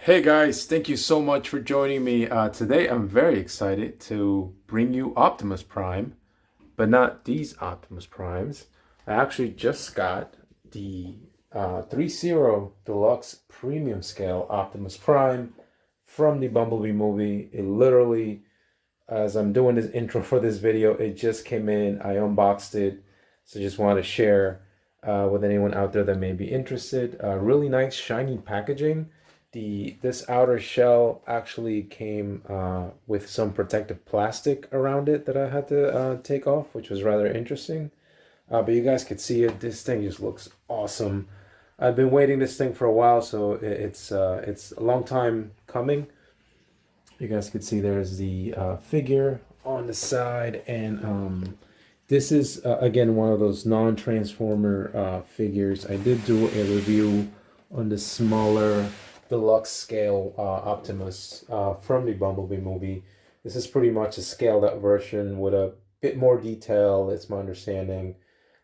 Hey guys, thank you so much for joining me. Today I'm very excited to bring you Optimus Prime, but not these Optimus Primes. I actually just got the 3.0 Deluxe Premium Scale Optimus Prime from the Bumblebee movie. It literally, as I'm doing this intro for this video, it just came in. I unboxed it, so just want to share with anyone out there that may be interested. Really nice shiny packaging. This outer shell actually came with some protective plastic around it that I had to take off, which was rather interesting. But you guys could see it. This thing just looks awesome. I've been waiting this thing for a while, so it's a long time coming. You guys could see there's the figure on the side, and this is again one of those non-transformer figures. I did do a review on the smaller deluxe scale Optimus from the Bumblebee movie. This is pretty much a scaled up version with a bit more detail, it's my understanding,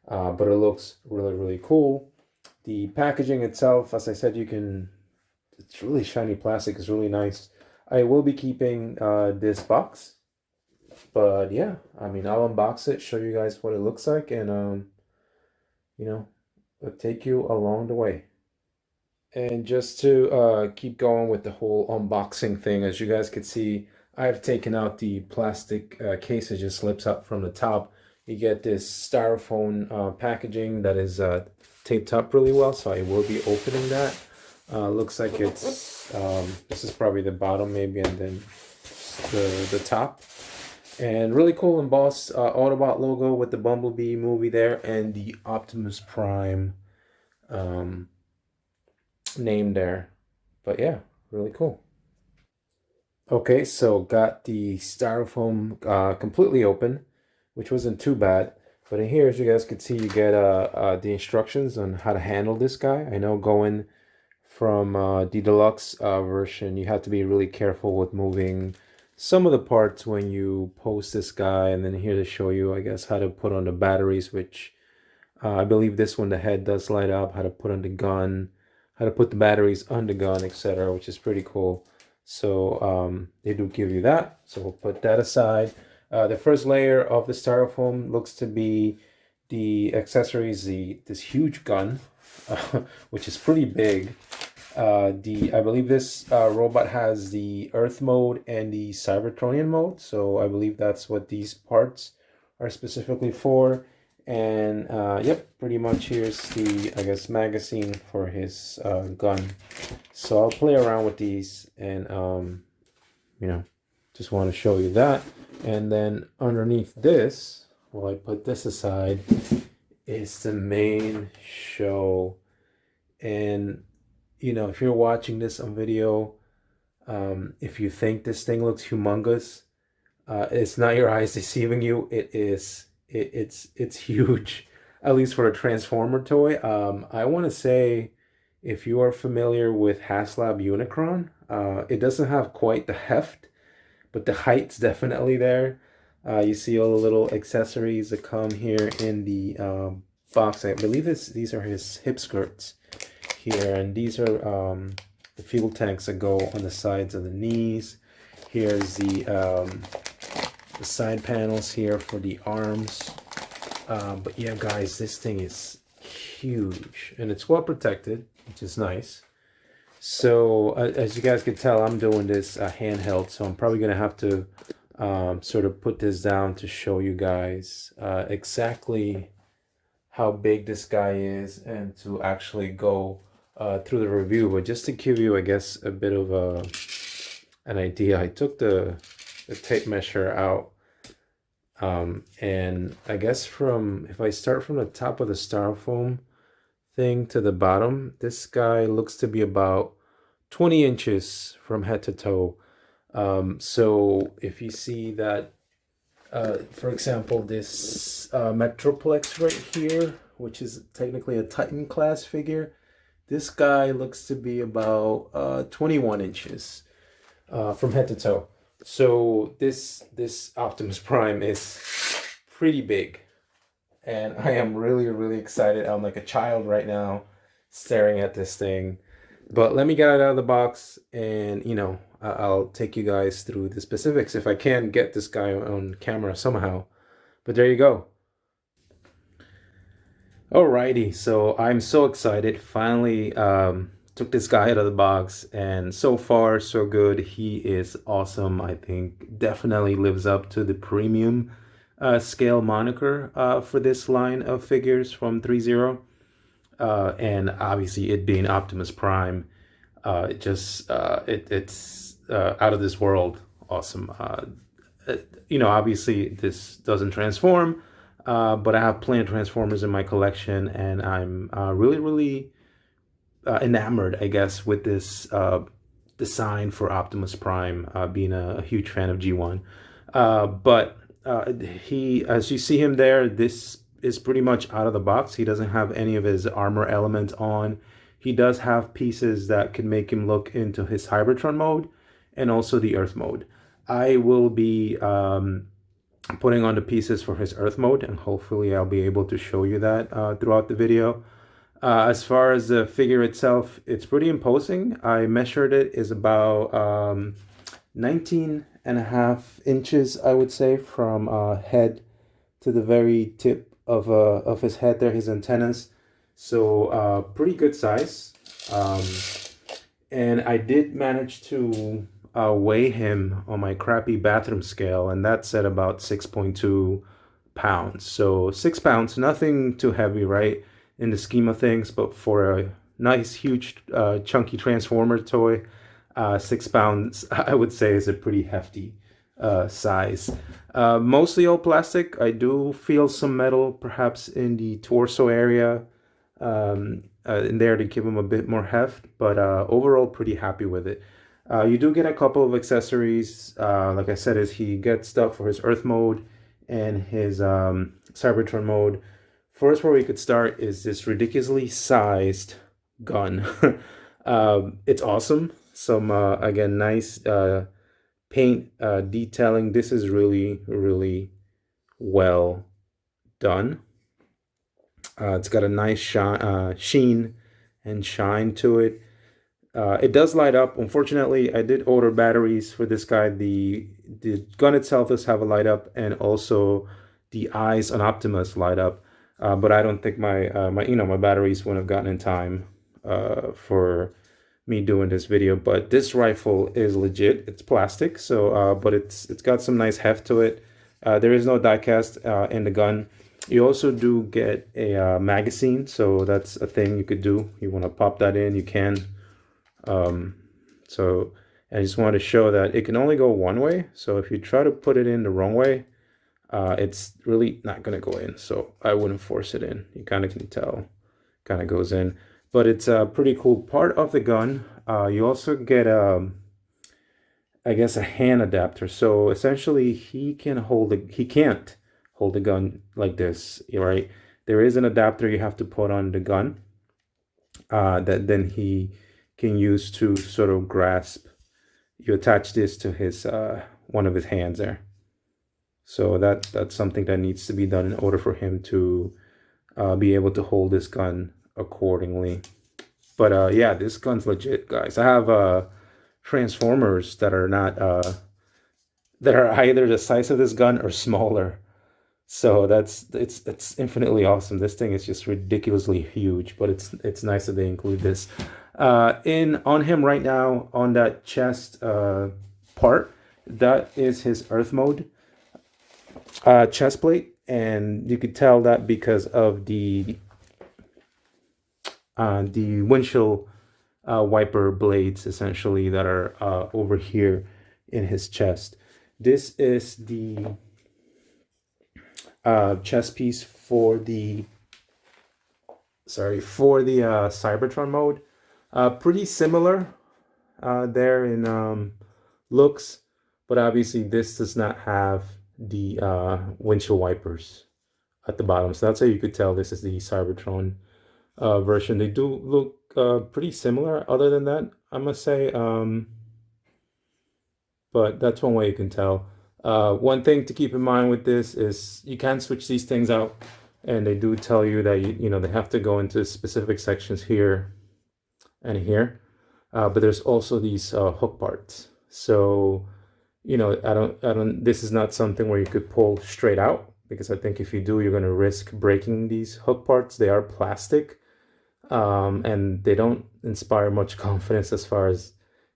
but it looks really, really cool. The packaging itself, as I said, it's really shiny plastic, it's really nice. I will be keeping this box, but yeah, I mean, I'll unbox it, show you guys what it looks like, and you know, it'll take you along the way. And just to keep going with the whole unboxing thing, as you guys can see, I've taken out the plastic case. It just slips up from the top. You get this styrofoam packaging that is taped up really well, so I will be opening that. Looks like this is probably the bottom maybe, and then the top. And really cool embossed Autobot logo with the Bumblebee movie there and the Optimus Prime name there. But yeah, really cool. Okay, so got the styrofoam completely open, which wasn't too bad. But in here, as you guys can see, you get the instructions on how to handle this guy. I know going from the deluxe version, you have to be really careful with moving some of the parts when you post this guy. And then here to show you, I guess, how to put on the batteries, which I believe this one, the head does light up, how to put on the gun, how to put the batteries on the gun, etc., which is pretty cool. So they do give you that. So we'll put that aside. The first layer of the styrofoam looks to be the accessories, this huge gun, which is pretty big. I believe this robot has the Earth mode and the Cybertronian mode. So I believe that's what these parts are specifically for. And yep, pretty much here's the, I guess, magazine for his gun. So I'll play around with these and, just want to show you that. And then underneath this, while I put this aside, is the main show. And, if you're watching this on video, if you think this thing looks humongous, it's not your eyes deceiving you. It is. It's huge, at least for a Transformer toy. I want to say, if you are familiar with HasLab Unicron, it doesn't have quite the heft, but the height's definitely there. You see all the little accessories that come here in the box. I believe these are his hip skirts here, and these are the fuel tanks that go on the sides of the knees. Here's the side panels here for the arms. But yeah, guys, this thing is huge and it's well protected, which is nice. So as you guys can tell, I'm doing this handheld, so I'm probably gonna have to sort of put this down to show you guys exactly how big this guy is and to actually go through the review. But just to give you, I guess, a bit of an idea, I took the tape measure out, and I guess if I start from the top of the styrofoam thing to the bottom, this guy looks to be about 20 inches from head to toe. So if you see that, for example, this Metroplex right here, which is technically a Titan class figure, this guy looks to be about 21 inches from head to toe. So this Optimus Prime is pretty big, and I am really, really excited. I'm like a child right now staring at this thing. But let me get it out of the box, and I'll take you guys through the specifics if I can get this guy on camera somehow. But there you go. Alrighty, so I'm so excited. Finally, took this guy out of the box, and so far, so good. He is awesome. I think definitely lives up to the premium scale moniker for this line of figures from ThreeZero. And obviously, it being Optimus Prime, it's out of this world awesome. Obviously, this doesn't transform. But I have plenty of Transformers in my collection, and I'm really, really enamored, I guess, with this design for Optimus Prime, being a huge fan of G1. But he, as you see him there, this is pretty much out of the box. He doesn't have any of his armor elements on. He does have pieces that can make him look into his Cybertron mode and also the Earth mode. I will be putting on the pieces for his Earth mode, and hopefully I'll be able to show you that throughout the video. As far as the figure itself, it's pretty imposing. I measured it, is about 19.5 inches, I would say, from head to the very tip of his head there, his antennas. So pretty good size. And I did manage to weigh him on my crappy bathroom scale, and that's at about 6.2 pounds. So 6 pounds, nothing too heavy, right, in the scheme of things, but for a nice, huge, chunky Transformer toy, 6 pounds, I would say, is a pretty hefty size. Mostly all plastic. I do feel some metal, perhaps in the torso area, in there to give him a bit more heft, but overall pretty happy with it. You do get a couple of accessories. Like I said, is he gets stuff for his Earth mode and his Cybertron mode. First, where we could start is this ridiculously sized gun. It's awesome. Some again, nice paint detailing. This is really, really well done. It's got a nice sheen and shine to it. It does light up. Unfortunately, I did order batteries for this guy. The gun itself does have a light up, and also the eyes on Optimus light up. But I don't think my batteries wouldn't have gotten in time for me doing this video. But this rifle is legit. It's plastic, so but it's got some nice heft to it. There is no diecast in the gun. You also do get a magazine, so that's a thing you could do. You want to pop that in, you can. So I just want to show that it can only go one way. So if you try to put it in the wrong way, it's really not going to go in. So I wouldn't force it in. You kind of can tell, kind of goes in. But it's a pretty cool part of the gun. You also get, I guess, a hand adapter. So essentially, he can't hold the gun like this, right? There is an adapter you have to put on the gun that then he can use to sort of grasp. You attach this to his one of his hands there. So that's something that needs to be done in order for him to be able to hold this gun accordingly. But yeah, this gun's legit, guys. I have Transformers that are not that are either the size of this gun or smaller. So it's infinitely awesome. This thing is just ridiculously huge, but it's nice that they include this. On him right now, on that chest part, that is his Earth mode chest plate, and you could tell that because of the windshield wiper blades, essentially, that are over here in his chest. This is the chest piece for the Cybertron mode. Pretty similar there in looks, but obviously this does not have the windshield wipers at the bottom. So that's how you could tell this is the Cybertron version. They do look pretty similar. Other than that, I must say, but that's one way you can tell. One thing to keep in mind with this is you can switch these things out, and they do tell you that they have to go into specific sections here and here. but there's also these hook parts. So, you know, this is not something where you could pull straight out, because I think if you do, you're going to risk breaking these hook parts. They are plastic, and they don't inspire much confidence as far as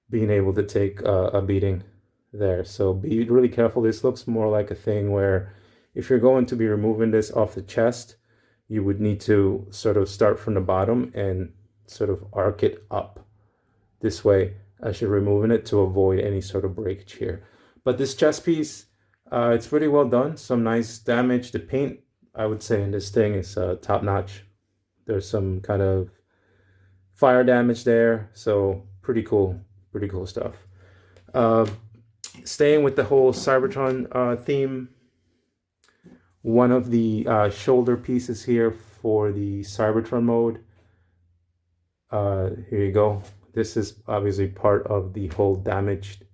being able to take a beating there. So be really careful. This looks more like a thing where if you're going to be removing this off the chest, you would need to sort of start from the bottom and sort of arc it up this way as you're removing it to avoid any sort of breakage here. But this chest piece, it's pretty well done. Some nice damage. The paint, I would say, in this thing is top notch. There's some kind of fire damage there, so pretty cool stuff. Staying with the whole Cybertron theme, one of the shoulder pieces here for the Cybertron mode. Here you go. This is obviously part of the whole damaged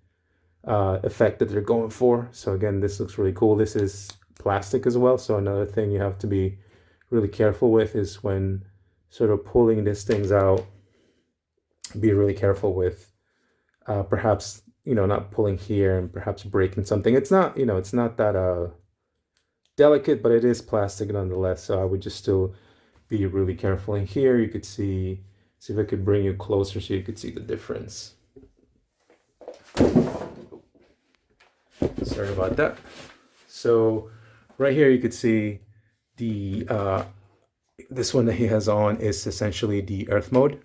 effect that they're going for. So again, this looks really cool. This is plastic as well. So another thing you have to be really careful with is when sort of pulling these things out, be really careful with perhaps, you know, not pulling here and perhaps breaking something. It's not, you know, it's not that delicate, but it is plastic nonetheless. So I would just still be really careful. And here you could see if I could bring you closer so you could see the difference. Sorry about that. So right here you could see the this one that he has on is essentially the Earth mode,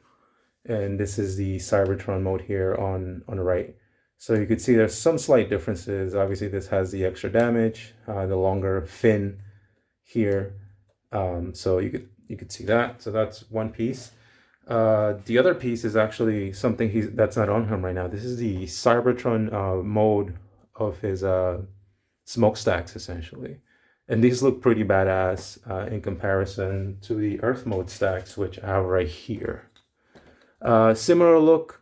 and this is the Cybertron mode here on the right. So you could see there's some slight differences. Obviously this has the extra damage, the longer fin here. So you could see that. So that's one piece. The other piece is actually something that's not on him right now. This is the Cybertron mode of his smokestacks, essentially. And these look pretty badass in comparison to the Earth mode stacks, which I have right here. Similar look.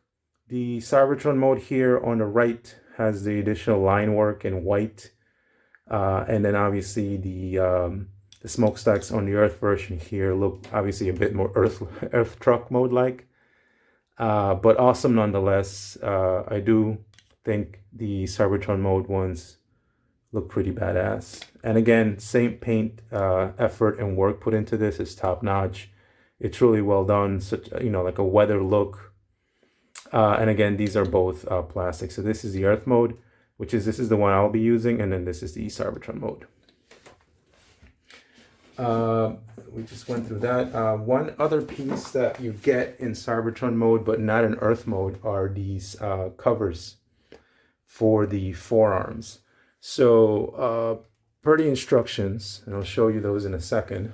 The Cybertron mode here on the right has the additional line work in white. And then obviously the smokestacks on the Earth version here look obviously a bit more Earth truck mode like, but awesome nonetheless. I do think the Cybertron mode ones look pretty badass. And again, same paint effort and work put into this is top notch. It's really well done. Such, you know, like a weather look. And again, these are both plastic. So this is the Earth mode, this is the one I'll be using, and then this is the Cybertron mode. We just went through that. One other piece that you get in Cybertron mode, but not in Earth mode, are these covers for the forearms. So per the instructions, and I'll show you those in a second,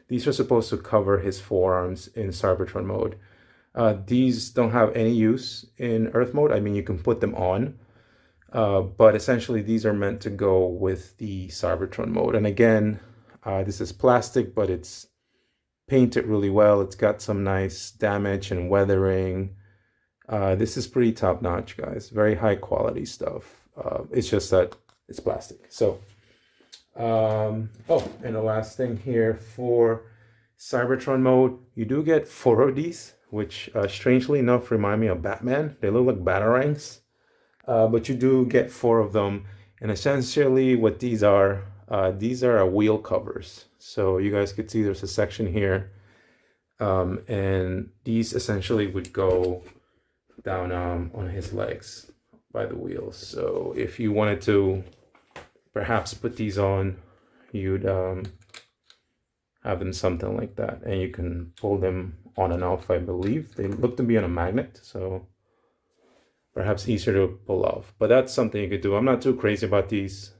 these are supposed to cover his forearms in Cybertron mode. These don't have any use in Earth mode. I mean, you can put them on, but essentially these are meant to go with the Cybertron mode. And again, this is plastic, but it's painted really well. It's got some nice damage and weathering. This is pretty top notch, guys. Very high quality stuff. It's just that it's plastic. So, oh, and the last thing here for Cybertron mode, you do get 4 of these, which strangely enough remind me of Batman. They look like batarangs, but you do get 4 of them. And essentially what these are wheel covers. So you guys could see there's a section here, and these essentially would go down on his legs by the wheels. So if you wanted to perhaps put these on, you'd have them something like that, and you can pull them on and off. I believe they look to be on a magnet, so perhaps easier to pull off, but that's something you could do. I'm not too crazy about these.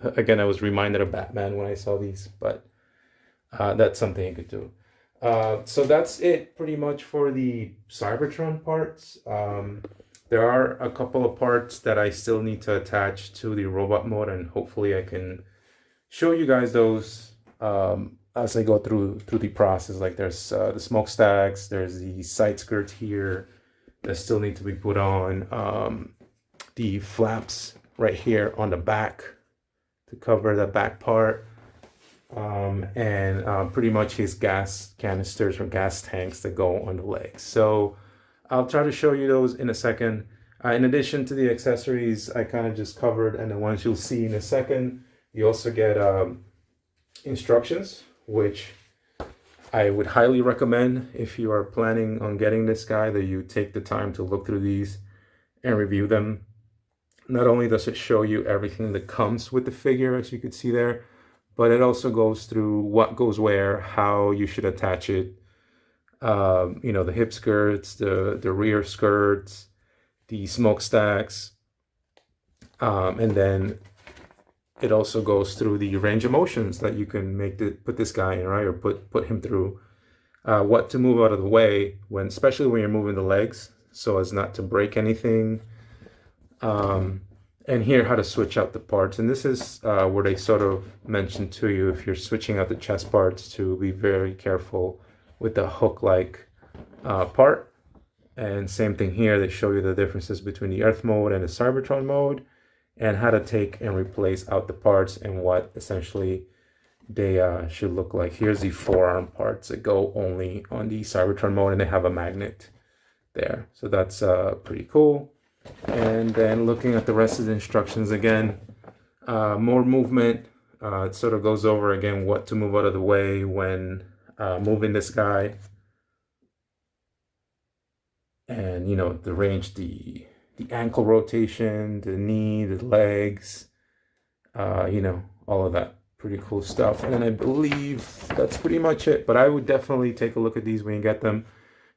Again, I was reminded of Batman when I saw these, but that's something you could do. So that's it pretty much for the Cybertron parts. There are a couple of parts that I still need to attach to the robot mode, and hopefully I can show you guys those as I go through the process. Like there's the smokestacks, there's the side skirts here that still need to be put on, the flaps right here on the back to cover the back part, and pretty much his gas canisters or gas tanks that go on the legs. So I'll try to show you those in a second. In addition to the accessories I kind of just covered and the ones you'll see in a second, you also get instructions, which I would highly recommend if you are planning on getting this guy, that you take the time to look through these and review them. Not only does it show you everything that comes with the figure, as you could see there, but it also goes through what goes where, how you should attach it, you know, the hip skirts, the rear skirts, the smokestacks, and then it also goes through the range of motions that you can put this guy in, right, or put him through. What to move out of the way when, especially when you're moving the legs, so as not to break anything. And here, how to switch out the parts. And this is where they sort of mention to you, if you're switching out the chest parts, to be very careful with the hook-like part. And same thing here, they show you the differences between the Earth mode and the Cybertron mode, and how to take and replace out the parts and what essentially they should look like. Here's the forearm parts that go only on the Cybertron mode, and they have a magnet there. So that's pretty cool. And then looking at the rest of the instructions again, more movement. It sort of goes over again what to move out of the way when moving this guy. And, you know, the range, the ankle rotation, the knee, the legs, you know, all of that. Pretty cool stuff. And then I believe that's pretty much it. But I would definitely take a look at these when you get them.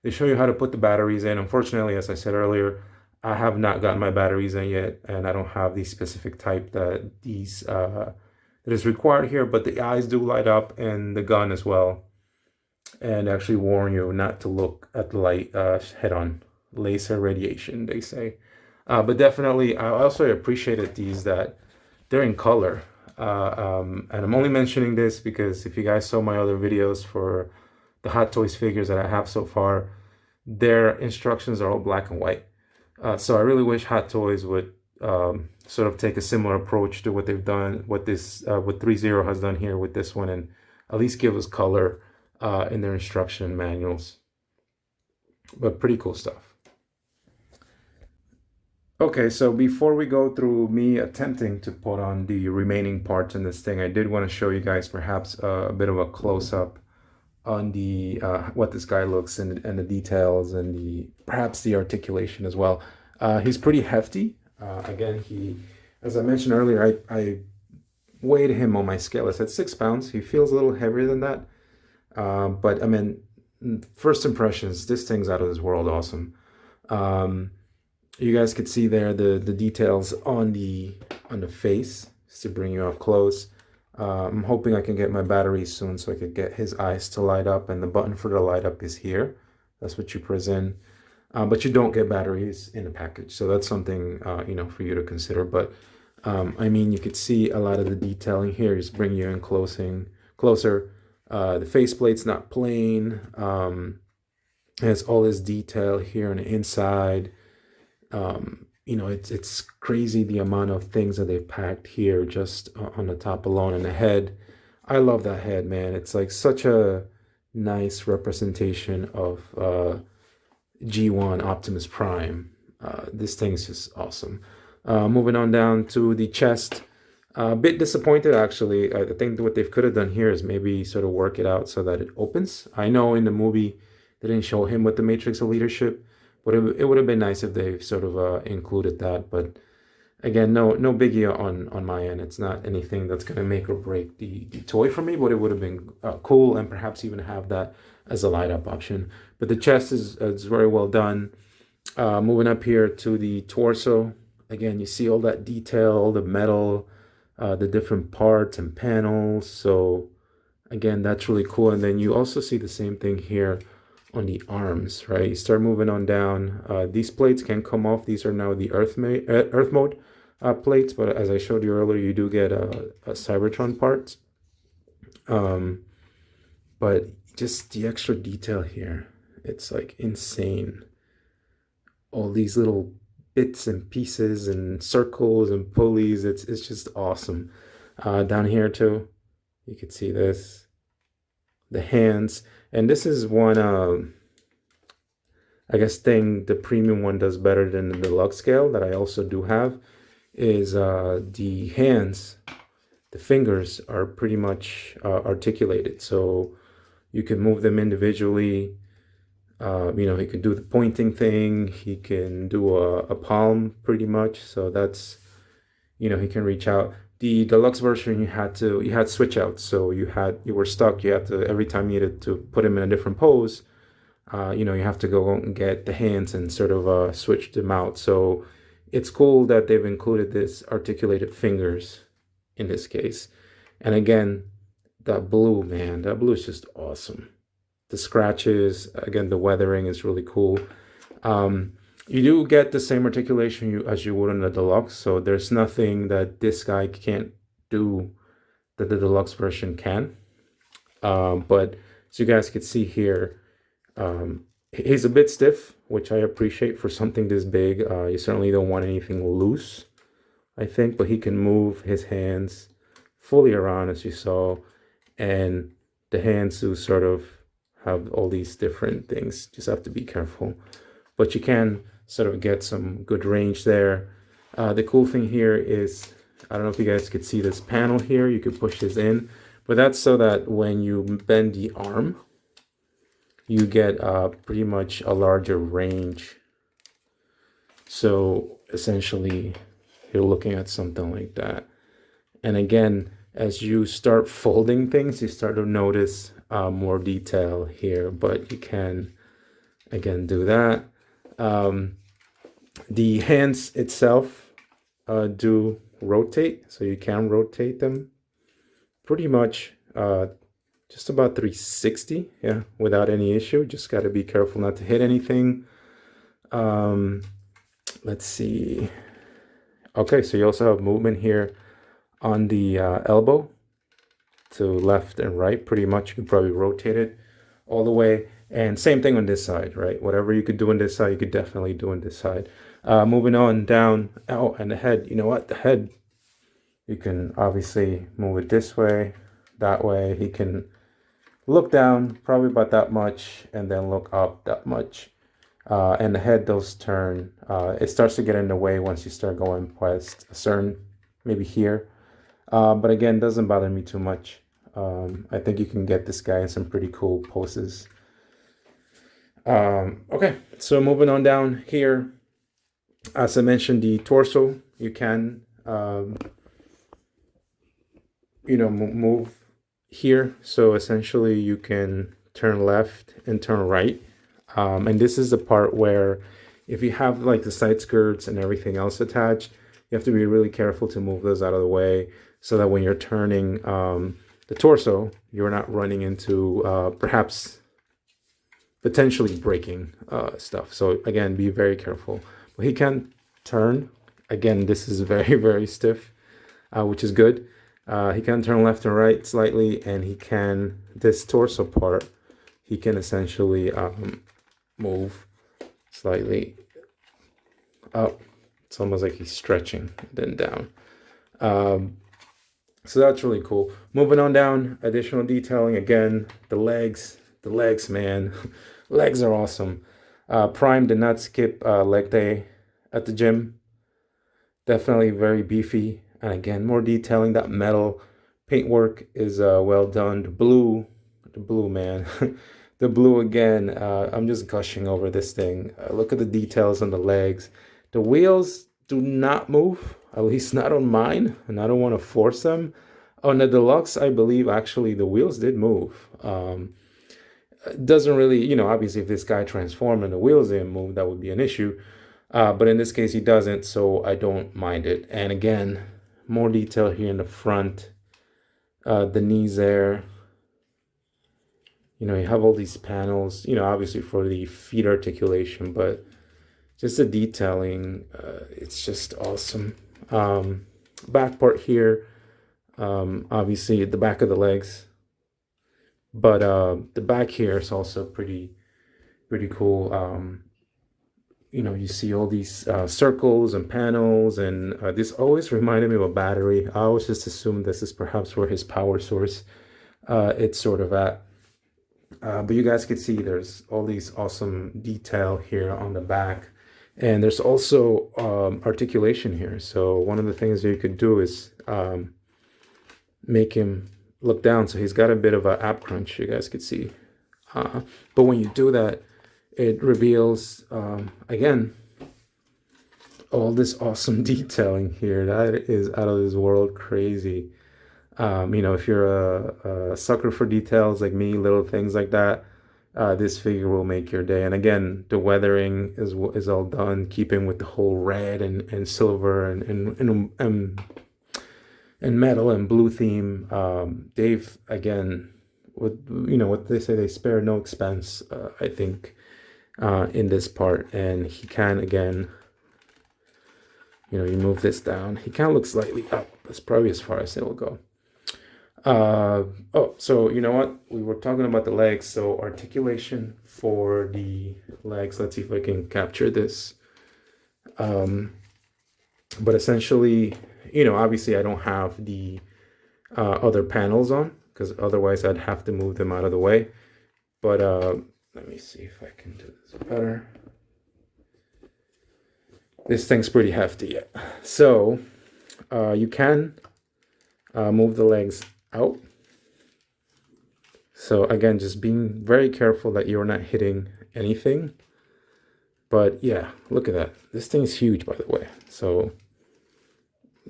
They show you how to put the batteries in. Unfortunately, as I said earlier, I have not gotten my batteries in yet, and I don't have the specific type that that is required here, but the eyes do light up, and the gun as well. And actually warn you not to look at the light head on. Laser radiation, they say. But definitely, I also appreciated these, that they're in color. And I'm only mentioning this because if you guys saw my other videos for the Hot Toys figures that I have so far, their instructions are all black and white. So I really wish Hot Toys would sort of take a similar approach to what they've done, what ThreeZero has done here with this one, and at least give us color in their instruction manuals. But pretty cool stuff. Okay, so before we go through me attempting to put on the remaining parts in this thing, I did want to show you guys perhaps a bit of a close-up on the what this guy looks, and the details, and perhaps the articulation as well. He's pretty hefty. Again, as I mentioned earlier, I weighed him on my scale. I said 6 pounds. He feels a little heavier than that. But I mean, first impressions, this thing's out of this world awesome. You guys could see there the details on the face, just to bring you up close. I'm hoping I can get my batteries soon so I could get his eyes to light up, and the button for the light up is here. That's what you press in. But you don't get batteries in the package, so that's something you know, for you to consider. But I mean, you could see a lot of the detailing here. Just bring you in closer. The faceplate's not plain. It has all this detail here on the inside. You know, it's crazy the amount of things that they've packed here just on the top alone. And the head, I love that head, man. It's like such a nice representation of G1 Optimus Prime. This thing's just awesome. Moving on down to the chest. A bit disappointed, actually. I think what they could have done here is maybe sort of work it out so that it opens. I know in the movie they didn't show him with the Matrix of Leadership, but it would have been nice if they sort of included that. But again, no biggie on my end. It's not anything that's going to make or break the toy for me, but it would have been cool, and perhaps even have that as a light up option. But the chest is very well done. Moving up here to the torso. Again, you see all that detail, all the metal, the different parts and panels. So again, that's really cool. And then you also see the same thing here on the arms, right? You start moving on down. These plates can come off. These are now the Earth mode plates, but as I showed you earlier, you do get a Cybertron parts. But just the extra detail here, it's like insane. All these little bits and pieces and circles and pulleys, it's just awesome. Down here too, you can see this, the hands. And this is one, I guess thing the premium one does better than the deluxe scale that I also do have is the hands, the fingers are pretty much articulated. So you can move them individually. You know, he can do the pointing thing. He can do a palm pretty much. So that's, you know, he can reach out. The deluxe version, you had switch outs. So you were stuck. You had to, every time you needed to put him in a different pose, you know, you have to go and get the hands and sort of switch them out. So it's cool that they've included this articulated fingers in this case. And again, that blue, man, that blue is just awesome. The scratches, again, the weathering is really cool. You do get the same articulation as you would in the deluxe, so there's nothing that this guy can't do that the deluxe version can. But as you guys can see here, he's a bit stiff, which I appreciate for something this big. You certainly don't want anything loose, I think, but he can move his hands fully around, as you saw, and the hands do sort of have all these different things. Just have to be careful, but you can sort of get some good range there. The cool thing here is, I don't know if you guys could see this panel here, you could push this in, but that's so that when you bend the arm, you get pretty much a larger range. So essentially, you're looking at something like that. And again, as you start folding things, you start to notice more detail here, but you can, again, do that. The hands itself do rotate, so you can rotate them pretty much just about 360, yeah, without any issue. Just got to be careful not to hit anything. Let's see. Okay, so you also have movement here on the elbow to left and right. Pretty much you can probably rotate it all the way, and same thing on this side, right? Whatever you could do on this side, you could definitely do on this side. Moving on down, oh, and the head, you know what, the head, you can obviously move it this way, that way. He can look down probably about that much and then look up that much, and the head does turn. It starts to get in the way once you start going past a certain, maybe here, but again, doesn't bother me too much. I think you can get this guy in some pretty cool poses. Okay, so moving on down here, as I mentioned, the torso, you can you know, move here. So essentially you can turn left and turn right, and this is the part where if you have like the side skirts and everything else attached, you have to be really careful to move those out of the way so that when you're turning the torso, you're not running into perhaps potentially breaking stuff. So again, be very careful. But he can turn. Again, this is very, very stiff, which is good. He can turn left and right slightly, and he can, this torso part, he can essentially move slightly up. It's almost like he's stretching, then down. So that's really cool. Moving on down, additional detailing. Again, the legs, man. Legs are awesome. Prime did not skip leg day at the gym. Definitely very beefy. And again, more detailing. That metal paintwork is well done. The blue, man. The blue again. I'm just gushing over this thing. Look at the details on the legs. The wheels do not move, at least not on mine, and I don't want to force them. On the deluxe, I believe actually the wheels did move. It doesn't really, you know, obviously if this guy transformed and the wheels didn't move, that would be an issue. But in this case, he doesn't, so I don't mind it. And again, more detail here in the front, the knees there. You know, you have all these panels, you know, obviously for the feet articulation, but just the detailing, it's just awesome. Back part here, obviously at the back of the legs, but the back here is also pretty cool. You know, you see all these circles and panels, and this always reminded me of a battery. I always just assumed this is perhaps where his power source it's sort of at. But you guys can see there's all these awesome detail here on the back. And there's also articulation here. So one of the things that you could do is make him look down. So he's got a bit of an ab crunch, you guys could see. But when you do that, it reveals, again, all this awesome detailing here. That is out of this world crazy. You know, if you're a sucker for details like me, little things like that, this figure will make your day. And again, the weathering is all done, keeping with the whole red and silver and metal and blue theme. Dave, again, what they say, they spare no expense, I think, in this part. And he can, again, you move this down. He can look slightly up. That's probably as far as it will go. Oh, so you know what? We were talking about the legs. So articulation for the legs. Let's see if I can capture this. But essentially, obviously I don't have the other panels on because otherwise I'd have to move them out of the way. But let me see if I can do this better. This thing's pretty hefty. So you can move the legs out. So again, just being very careful that you're not hitting anything. But yeah, look at that. This thing's huge, by the way. So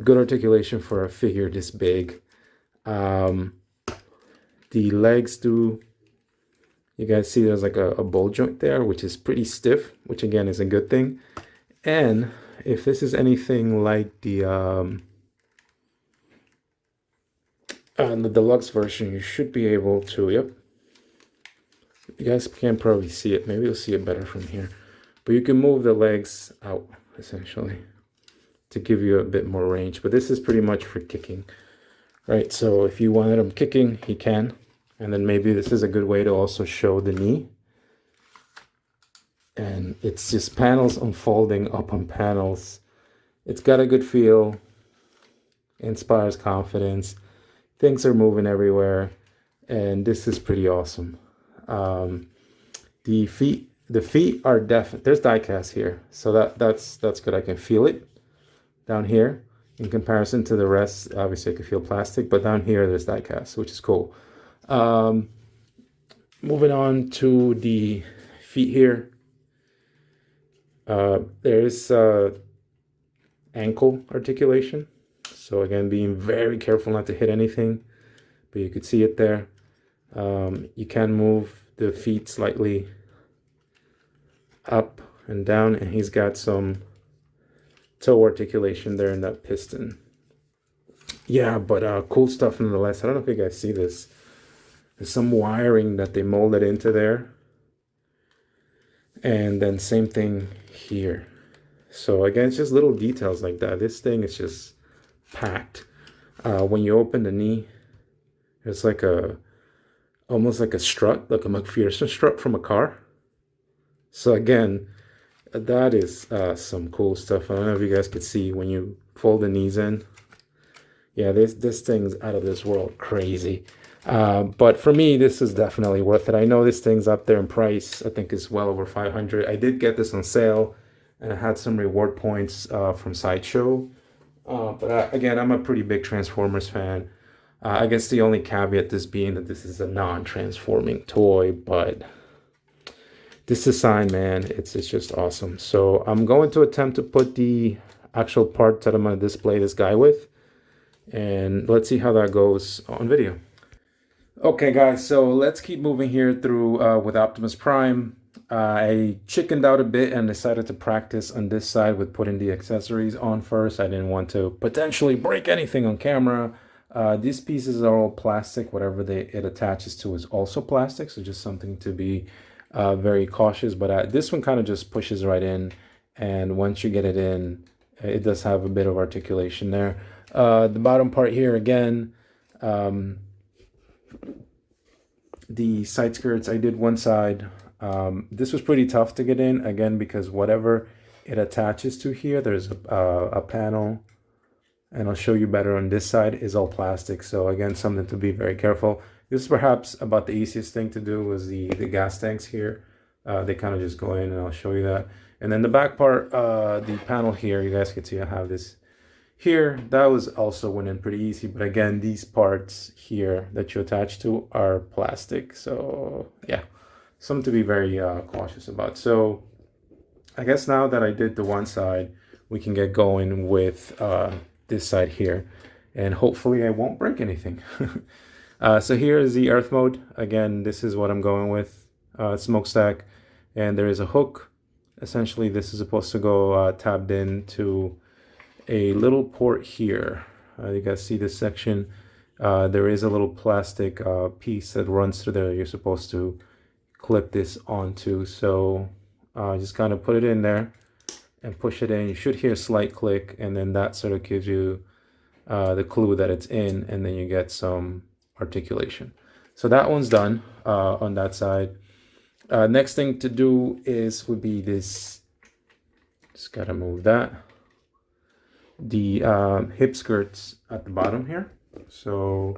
good articulation for a figure this big. The legs do, you guys see there's like a ball joint there, which is pretty stiff, which again is a good thing. And if this is anything like the deluxe version, you should be able to, yep. You guys can't probably see it. Maybe you'll see it better from here. But you can move the legs out, essentially, to give you a bit more range. But this is pretty much for kicking, right? So if you wanted him kicking, he can. And then maybe this is a good way to also show the knee. And it's just panels unfolding up on panels. It's got a good feel, inspires confidence. Things are moving everywhere, and this is pretty awesome. The feet are definitely, there's die cast here, so that's good. I can feel it down here in comparison to the rest. Obviously I can feel plastic, but down here there's die cast, which is cool. Moving on to the feet here. There's ankle articulation. So again, being very careful not to hit anything, but you could see it there. You can move the feet slightly up and down, and he's got some toe articulation there in that piston. Yeah, but cool stuff nonetheless. I don't know if you guys see this. There's some wiring that they molded into there. And then same thing here. So again, it's just little details like that. This thing is just packed. When you open the knee, it's like almost like a strut, like a McPherson strut from a car. So again, that is some cool stuff. I don't know if you guys could see when you fold the knees in. Yeah, this thing's out of this world crazy. But for me, this is definitely worth it. I know this thing's up there in price. I think it's well over 500. I did get this on sale, and I had some reward points from Sideshow. But again, I'm a pretty big Transformers fan. I guess the only caveat this being that this is a non-transforming toy, but this design, man, it's just awesome. So I'm going to attempt to put the actual parts that I'm going to display this guy with, and let's see how that goes on video. Okay, guys, so let's keep moving here through with Optimus Prime. I chickened out a bit and decided to practice on this side with putting the accessories on first. I didn't want to potentially break anything on camera. These pieces are all plastic. Whatever it attaches to is also plastic, so just something to be very cautious. But this one kind of just pushes right in, and once you get it in, it does have a bit of articulation there. The bottom part here, again, the side skirts, I did one side. This was pretty tough to get in, again, because whatever it attaches to here, there's a panel, and I'll show you better on this side, is all plastic. So again, something to be very careful. This is perhaps about the easiest thing to do was the gas tanks here. They kind of just go in, and I'll show you that. And then the back part, the panel here, you guys can see I have this here. That was also went in pretty easy, but again, these parts here that you attach to are plastic. So yeah, something to be very cautious about. So I guess now that I did the one side, we can get going with this side here, and hopefully I won't break anything. So here is the earth mode. Again, this is what I'm going with, smokestack, and there is a hook. Essentially, this is supposed to go tabbed into a little port here. You guys see this section? There is a little plastic piece that runs through there. You're supposed to clip this onto. So just kind of put it in there and push it in. You should hear a slight click, and then that sort of gives you the clue that it's in, and then you get some articulation. So that one's done on that side. Next thing to do would be this. Just gotta move that. The hip skirts at the bottom here. So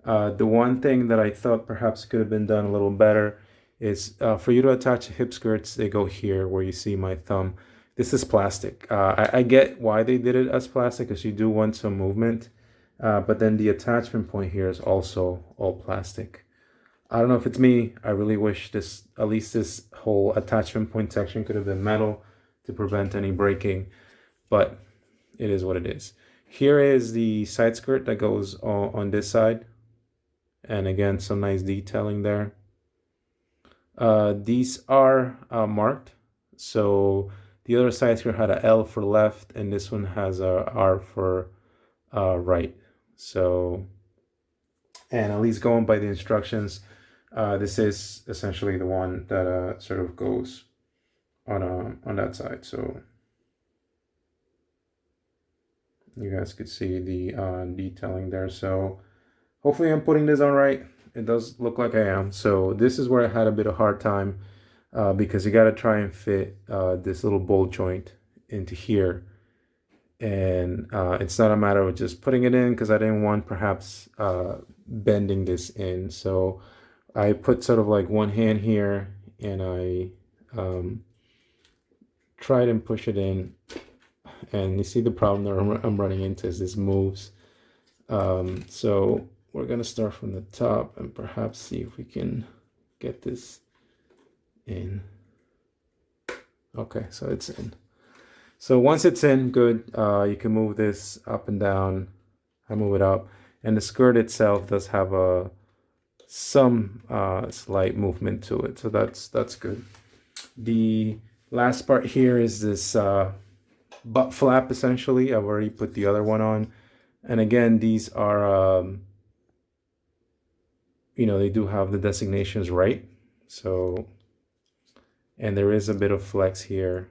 the one thing that I thought perhaps could have been done a little better is for you to attach the hip skirts, they go here where you see my thumb. This is plastic. I get why they did it as plastic, because you do want some movement, but then the attachment point here is also all plastic. I don't know if it's me. I really wish at least this whole attachment point section could have been metal to prevent any breaking, but it is what it is. Here is the side skirt that goes on this side, and again, some nice detailing there. These are marked, so the other side here had a L for left, and this one has a R for right. So, and at least going by the instructions, this is essentially the one that sort of goes on that side. So you guys could see the detailing there. So hopefully I'm putting this on right. It does look like I am. So this is where I had a bit of hard time because you got to try and fit this little bolt joint into here. And it's not a matter of just putting it in, because I didn't want perhaps bending this in. So I put sort of like one hand here, and I tried and push it in. And you see the problem that I'm running into is this moves. So we're gonna start from the top and perhaps see if we can get this in. Okay, so it's in. So once it's in, good. You can move this up and down. I move it up, and the skirt itself does have some slight movement to it, so that's good. The last part here is this butt flap. Essentially, I've already put the other one on, and again, these are they do have the designations right. So, and there is a bit of flex here.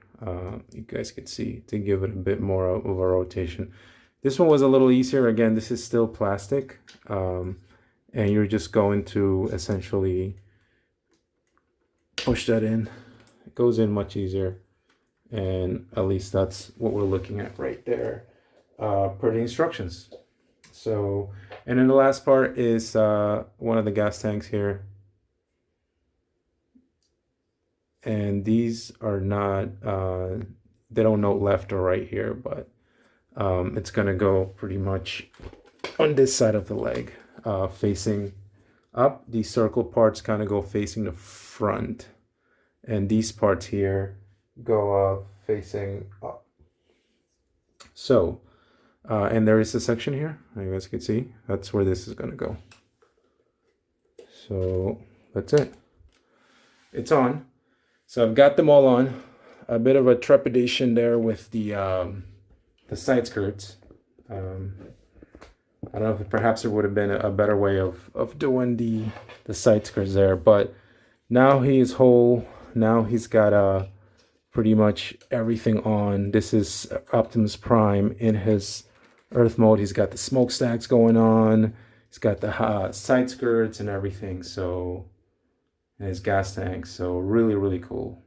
You guys can see, to give it a bit more of a rotation. This one was a little easier. Again, this is still plastic, and you're just going to essentially push that in. It goes in much easier, and at least that's what we're looking at right there per the instructions. So, and then the last part is one of the gas tanks here. And these are not, they don't know left or right here, but it's gonna go pretty much on this side of the leg, facing up. These circle parts kind of go facing the front, and these parts here go facing up. So, and there is a section here, you guys can see, that's where this is gonna go. So that's it. It's on. So I've got them all on. A bit of a trepidation there with the side skirts. I don't know if perhaps there would have been a better way of doing the side skirts there, but now he is whole. Now he's got pretty much everything on. This is Optimus Prime in his Earth mode. He's got the smokestacks going on. He's got the side skirts and everything. So. And his gas tank. So really, really cool.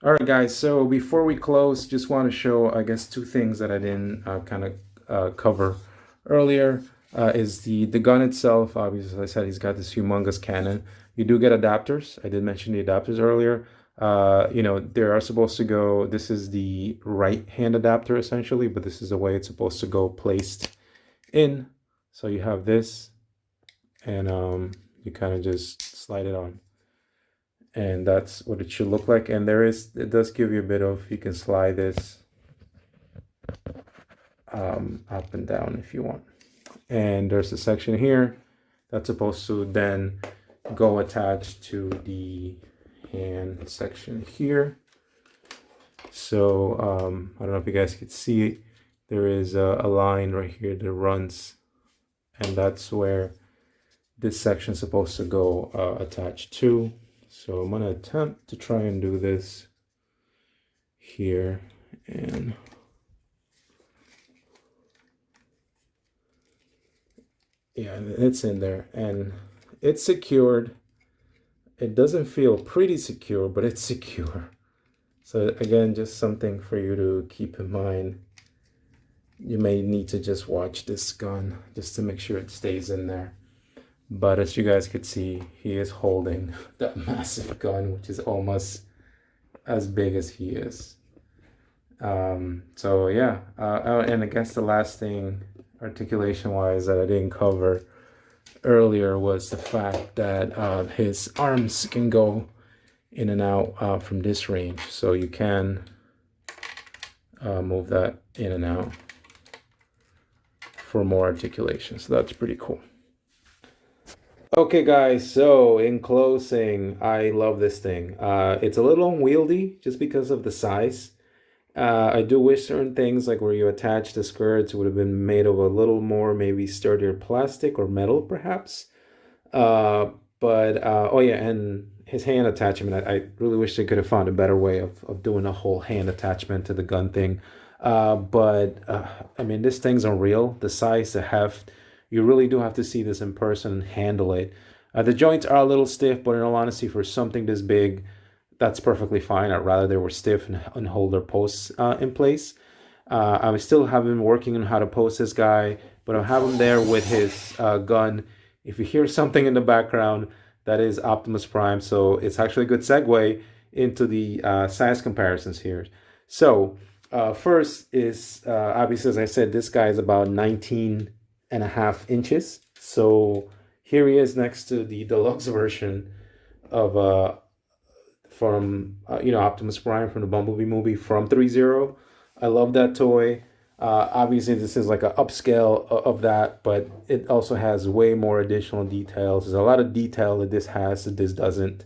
All right, guys. So before we close, just want to show, I guess, two things that I didn't kind of cover earlier. is the gun itself. Obviously, as I said, he's got this humongous cannon. You do get adapters. I did mention the adapters earlier. You know, they are supposed to go, this is the right hand adapter essentially, but this is the way it's supposed to go placed in. So you have this, and you kind of just slide it on. And that's what it should look like. And it does give you a bit of, you can slide this up and down if you want. And there's a section here that's supposed to then go attached to the hand section here. So I don't know if you guys could see it. There is a line right here that runs, and that's where this section is supposed to go attached to. So I'm gonna attempt to try and do this here, and yeah, it's in there and it's secured. It doesn't feel pretty secure, but it's secure. So again, just something for you to keep in mind. You may need to just watch this gun just to make sure it stays in there. But as you guys could see, he is holding that massive gun, which is almost as big as he is. So yeah, and I guess the last thing articulation wise that I didn't cover earlier was the fact that his arms can go in and out from this range, so you can move that in and out for more articulation. So that's pretty cool. Okay guys, so in closing, I love this thing. It's a little unwieldy just because of the size. I do wish certain things, like where you attach the skirts, would have been made of a little more maybe sturdier plastic or metal perhaps. Oh yeah, and his hand attachment, I really wish they could have found a better way of doing a whole hand attachment to the gun thing. I mean, this thing's unreal. The size, the heft, you really do have to see this in person and handle it. The joints are a little stiff, but in all honesty, for something this big, that's perfectly fine. I'd rather they were stiff and hold their posts in place. I still have been working on how to post this guy, but I have him there with his gun. If you hear something in the background, that is Optimus Prime. So it's actually a good segue into the size comparisons here. So first is, obviously, as I said, this guy is about 19.5 inches. So here he is next to the deluxe version of from Optimus Prime from the Bumblebee movie from ThreeZero. I love that toy. Obviously, this is like an upscale of that, but it also has way more additional details. There's a lot of detail that this has that this doesn't.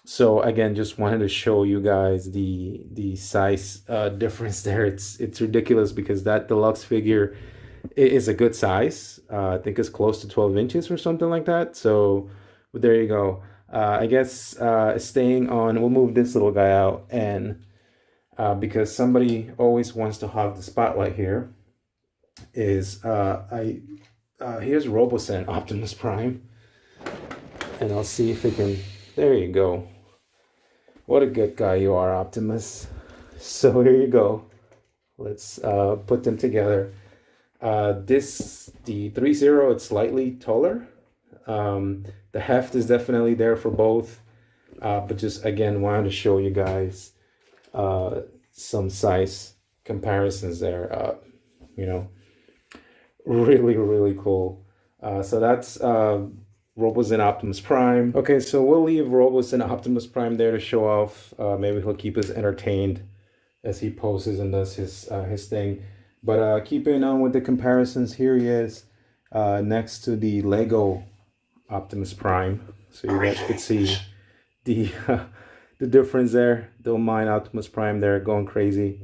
So again, just wanted to show you guys the size difference there. It's ridiculous because that deluxe figure is a good size. I think it's close to 12 inches or something like that. So there you go. I guess staying on, we'll move this little guy out, and because somebody always wants to hog the spotlight here, is here's Robosen Optimus Prime, and I'll see if we can, there you go. What a good guy you are, Optimus. So here you go. Let's put them together. The ThreeZero, it's slightly taller. The heft is definitely there for both, but just again wanted to show you guys some size comparisons there. Really cool. So that's Robos and Optimus Prime. Okay, so we'll leave Robos and Optimus Prime there to show off. Maybe he'll keep us entertained as he poses and does his thing. But keeping on with the comparisons, here he is next to the Lego Optimus Prime, so you guys could see the difference there. Don't mind Optimus Prime there going crazy,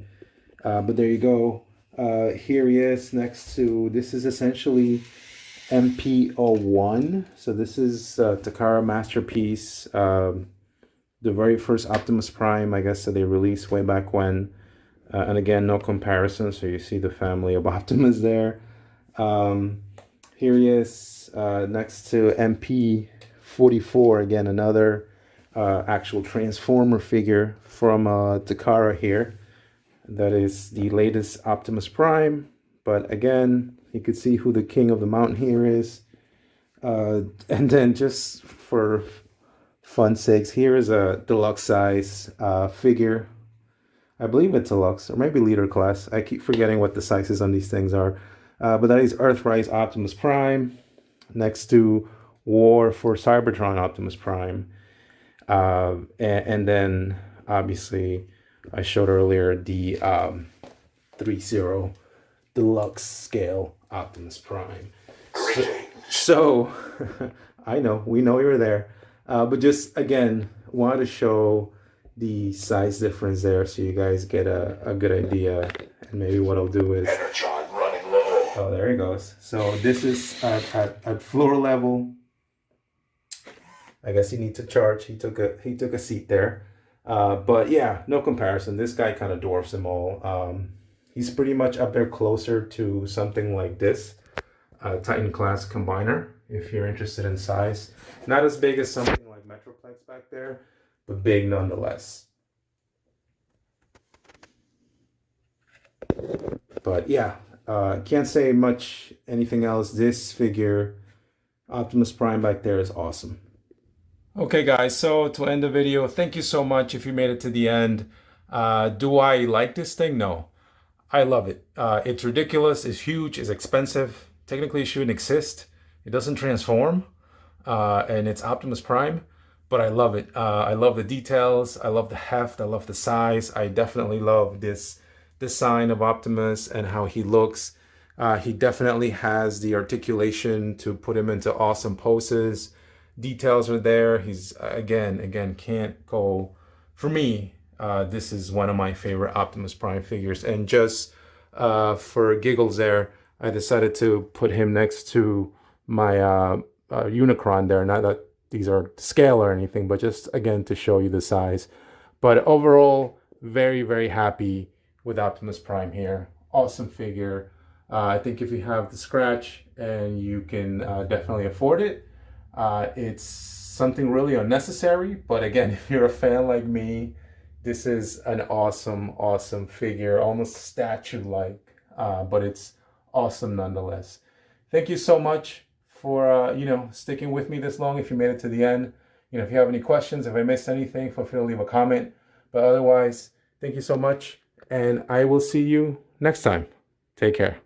but there you go. Here he is next to, this is essentially MP01. So this is Takara Masterpiece, the very first Optimus Prime, I guess, that they released way back when. And again, no comparison, so you see the family of Optimus there. Here he is next to MP44, again, another actual Transformer figure from Takara here. That is the latest Optimus Prime, but again, You could see who the king of the mountain here is. And then just for fun sakes, here is a deluxe size figure. I believe it's deluxe or maybe leader class. I keep forgetting what the sizes on these things are. But that is Earthrise Optimus Prime next to War for Cybertron Optimus Prime. And then obviously I showed earlier the ThreeZero deluxe scale Optimus Prime. So I know, we know you were there. But just again, wanted to show the size difference there so you guys get a good idea. And maybe what I'll do is, oh, there he goes. So this is at floor level. I guess he needs to charge. He took a seat there. But yeah, no comparison. This guy kind of dwarfs them all. He's pretty much up there closer to something like this, Titan class combiner, if you're interested in size. Not as big as something like Metroplex back there, but big nonetheless. But yeah, can't say much anything else. This figure, Optimus Prime back there, is awesome. Okay, guys, so to end the video, thank you so much if you made it to the end. Do I like this thing? No. I love it. It's ridiculous, it's huge, it's expensive. Technically, it shouldn't exist. It doesn't transform, and it's Optimus Prime, but I love it. I love the details, I love the heft, I love the size. I definitely love this design of Optimus and how he looks. He definitely has the articulation to put him into awesome poses. Details are there. He's again can't go. For me, this is one of my favorite Optimus Prime figures. And just for giggles there, I decided to put him next to my Unicron there. Not that these are to scale or anything, but just again to show you the size. But overall, very, very happy with Optimus Prime here. Awesome figure. I think if you have the scratch and you can definitely afford it, it's something really unnecessary, but again, if you're a fan like me, this is an awesome figure, almost statue-like, but it's awesome nonetheless. Thank you so much for sticking with me this long. If you made it to the end, if you have any questions, if I missed anything, feel free to leave a comment. But otherwise, thank you so much, and I will see you next time. Take care.